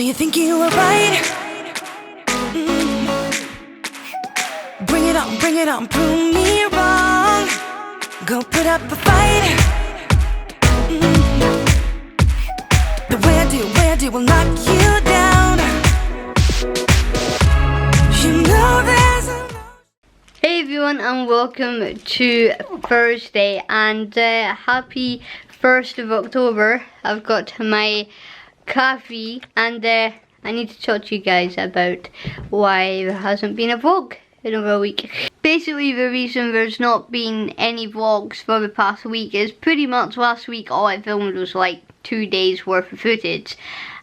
So you think you were right? Bring it on, prove me wrong. Go put up a fight. The way I do will knock you down. You know there's a... Hey everyone, and welcome to Thursday, and happy 1st of October. I've got my coffee, and I need to talk to you guys about why there hasn't been a vlog in over a week. Basically, the reason there's not been any vlogs for the past week is pretty much last week all I filmed was like 2 days worth of footage,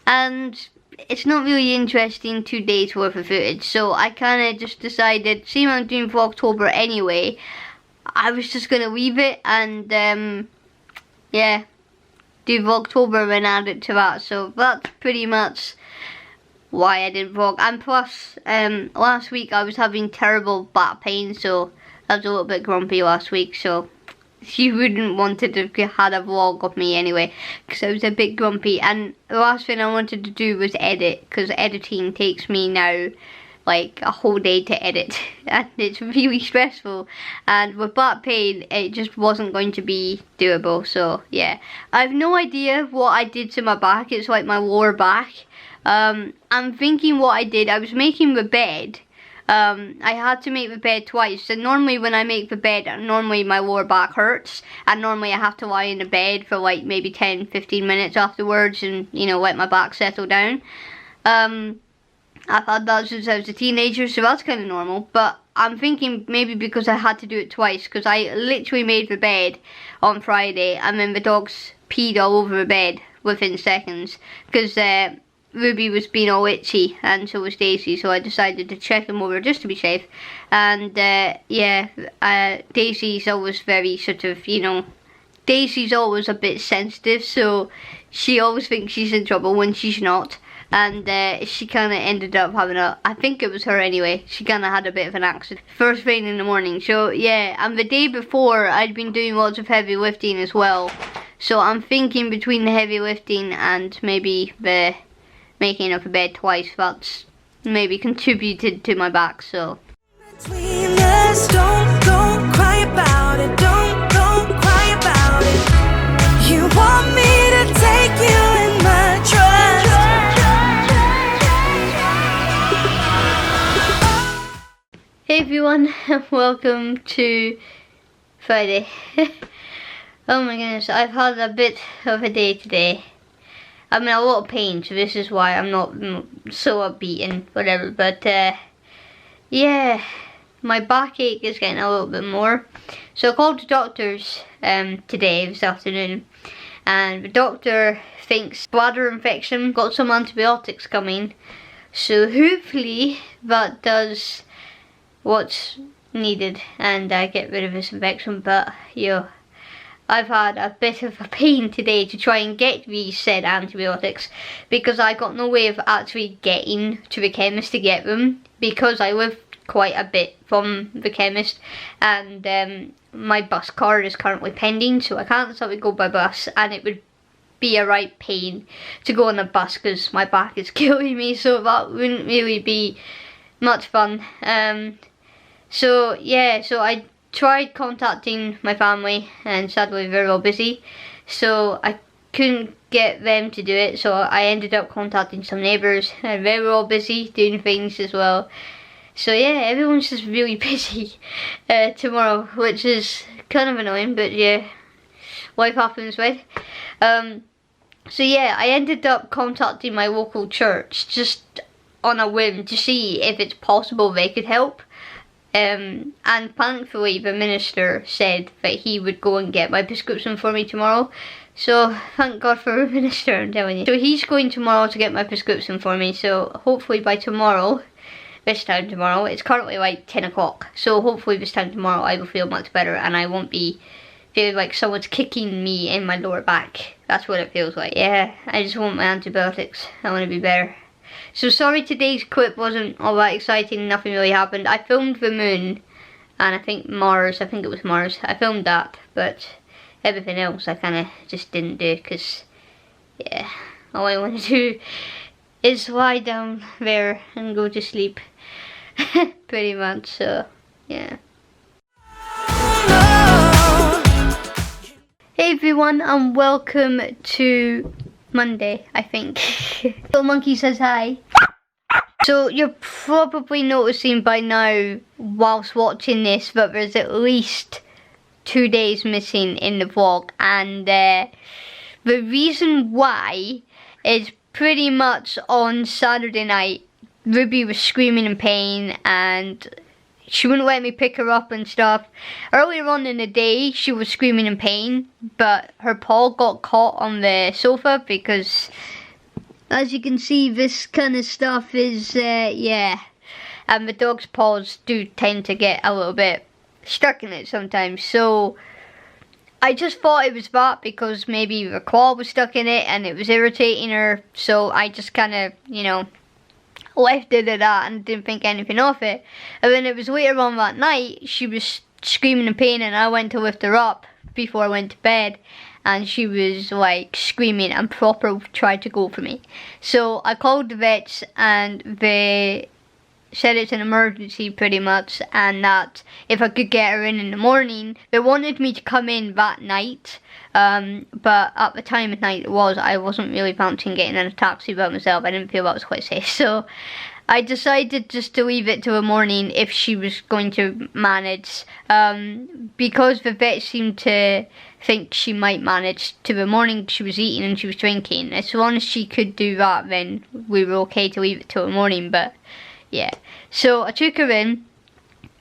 and it's not really interesting 2 days worth of footage, so I kind of just decided, seeing I'm doing VLOGTOBER anyway, I was just going to leave it and yeah, do VLOGTOBER and add it to that. So that's pretty much why I didn't vlog. And plus, last week I was having terrible back pain, so I was a little bit grumpy last week, so you wouldn't want to have had a vlog of me anyway, because I was a bit grumpy. And the last thing I wanted to do was edit, because editing takes me now like a whole day to edit, and it's really stressful, and with back pain it just wasn't going to be doable. So yeah, I have no idea what I did to my back. It's like my lower back. I'm thinking what I did, I was making the bed. I had to make the bed twice, and normally when I make the bed, normally my lower back hurts, and normally I have to lie in the bed for like maybe 10-15 minutes afterwards and, you know, let my back settle down. I've had that since I was a teenager, so that's kind of normal, but I'm thinking maybe because I had to do it twice, because I literally made the bed on Friday, and then the dogs peed all over the bed within seconds, because Ruby was being all itchy, and so was Daisy, so I decided to check them over just to be safe. And yeah, Daisy's always very sort of, you know, Daisy's always a bit sensitive, so she always thinks she's in trouble when she's not. And she kind of ended up having I think it was her anyway, she kind of had a bit of an accident first thing in the morning. So yeah, and the day before I'd been doing lots of heavy lifting as well, so I'm thinking between the heavy lifting and maybe the making up a bed twice, that's maybe contributed to my back. So Between us, don't cry about it, don't cry about it. You want me to take you in my trust. hey everyone, welcome to Friday. Oh my goodness, I've had a bit of a day today. I'm in a lot of pain, so this is why I'm not so upbeat and whatever, but yeah, my backache is getting a little bit more. So I called the doctors today, this afternoon, and the doctor thinks bladder infection, got some antibiotics coming, so hopefully that does what's needed and I get rid of this infection. But yo, I've had a bit of a pain today to try and get these said antibiotics, because I got no way of actually getting to the chemist to get them, because I live quite a bit from the chemist, and my bus card is currently pending, so I can't sort of go by bus, and it would be a right pain to go on a bus because my back is killing me, so that wouldn't really be much fun. So yeah, so I tried contacting my family, and sadly they're all busy, so I couldn't get them to do it, so I ended up contacting some neighbours, and they were all busy doing things as well. So yeah, everyone's just really busy tomorrow, which is kind of annoying, but yeah, life happens, right? So yeah, I ended up contacting my local church just on a whim to see if it's possible they could help. And thankfully the minister said that he would go and get my prescription for me tomorrow. So thank God for the minister, I'm telling you. So he's going tomorrow to get my prescription for me, so hopefully by tomorrow, this time tomorrow, it's currently like 10 o'clock, so hopefully this time tomorrow I will feel much better and I won't be feeling like someone's kicking me in my lower back. That's what it feels like. Yeah, I just want my antibiotics, I want to be better. So sorry today's clip wasn't all that exciting, nothing really happened. I filmed the moon, and I think Mars, I think it was Mars, I filmed that, but everything else I kind of just didn't do, because yeah, all I want to do is lie down there and go to sleep. Pretty much, so yeah. Hey everyone, and welcome to Monday, I think. Little monkey says hi. So you're probably noticing by now, whilst watching this, that there's at least 2 days missing in the vlog, and the reason why is pretty much on Saturday night. Ruby was screaming in pain and she wouldn't let me pick her up and stuff. Earlier on in the day she was screaming in pain, but her paw got caught on the sofa because, as you can see, this kind of stuff is, yeah. And the dog's paws do tend to get a little bit stuck in it sometimes. So I just thought it was that because maybe the claw was stuck in it and it was irritating her. So I just kind of, you know, left it at that and didn't think anything of it. And then it was later on that night, she was screaming in pain and I went to lift her up before I went to bed. And she was like screaming and proper tried to go for me. So I called the vets and they said it's an emergency pretty much, and that if I could get her in the morning. They wanted me to come in that night, but at the time of night I wasn't really fancying getting in a taxi by myself. I didn't feel that was quite safe, so I decided just to leave it to the morning if she was going to manage, because the vet seemed to think she might manage to the morning. She was eating and she was drinking. As long as she could do that, then we were okay to leave it till the morning. But yeah, so I took her in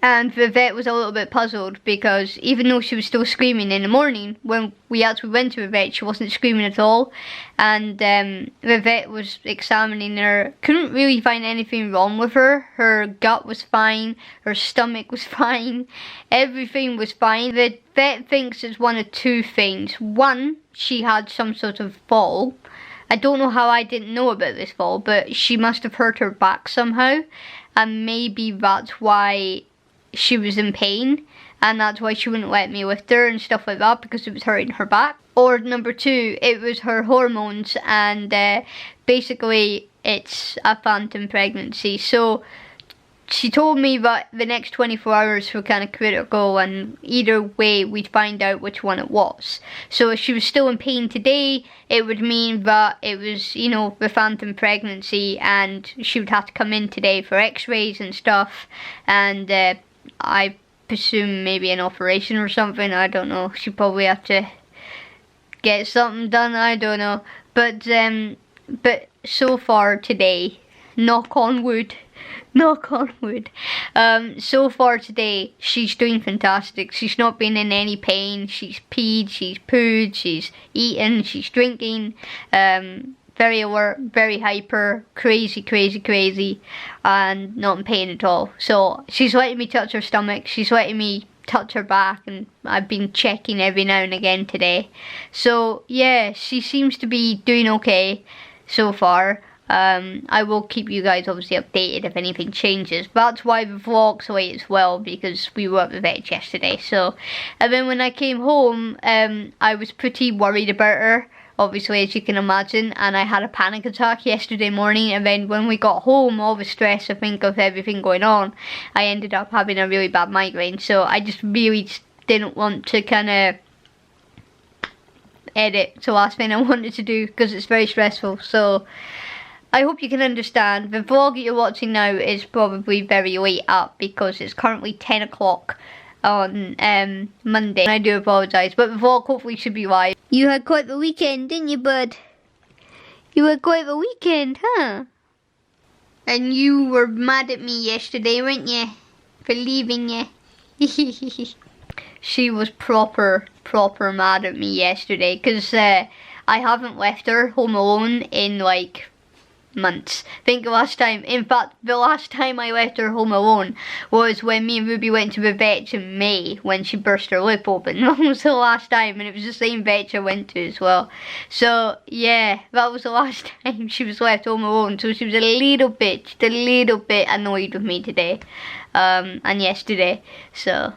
and the vet was a little bit puzzled because even though she was still screaming in the morning, when we actually went to the vet she wasn't screaming at all. And the vet was examining her, couldn't really find anything wrong with her. Her gut was fine, her stomach was fine, everything was fine. The vet thinks it's one of two things. One, she had some sort of fall. I don't know how I didn't know about this fall, but she must have hurt her back somehow, and maybe that's why she was in pain, and that's why she wouldn't let me lift her and stuff like that, because it was hurting her back. Or number two, it was her hormones, and basically it's a phantom pregnancy. So she told me that the next 24 hours were kind of critical, and either way we'd find out which one it was. So if she was still in pain today, it would mean that it was, you know, the phantom pregnancy, and she would have to come in today for x-rays and stuff, and I presume maybe an operation or something. I don't know. She'd probably have to get something done. I don't know. But so far today, knock on wood, so far today, she's doing fantastic. She's not been in any pain. She's peed, she's pooed, she's eaten, she's drinking. Very alert, very hyper, crazy, and not in pain at all. So she's letting me touch her stomach, she's letting me touch her back, and I've been checking every now and again today. So yeah, she seems to be doing okay so far. I will keep you guys obviously updated if anything changes. That's why the vlog's late as well, because we were at the vet yesterday. So, and then when I came home, I was pretty worried about her, obviously, as you can imagine, and I had a panic attack yesterday morning. And then when we got home, all the stress I think of everything going on, I ended up having a really bad migraine. So I just really didn't want to kind of edit. It's the last thing I wanted to do because it's very stressful. So I hope you can understand. The vlog that you're watching now is probably very late up because it's currently 10 o'clock on Monday. I do apologise, but the vlog hopefully should be live. You had quite the weekend, didn't you, bud? You had quite the weekend, huh? And you were mad at me yesterday, weren't you? For leaving you. She was proper mad at me yesterday because I haven't left her home alone in like months. I think the last time, in fact, the last time I left her home alone was when me and Ruby went to the vet in May when she burst her lip open. That was the last time, and it was the same vet I went to as well. So yeah, that was the last time she was left home alone. So she was a little bit annoyed with me today, and yesterday. So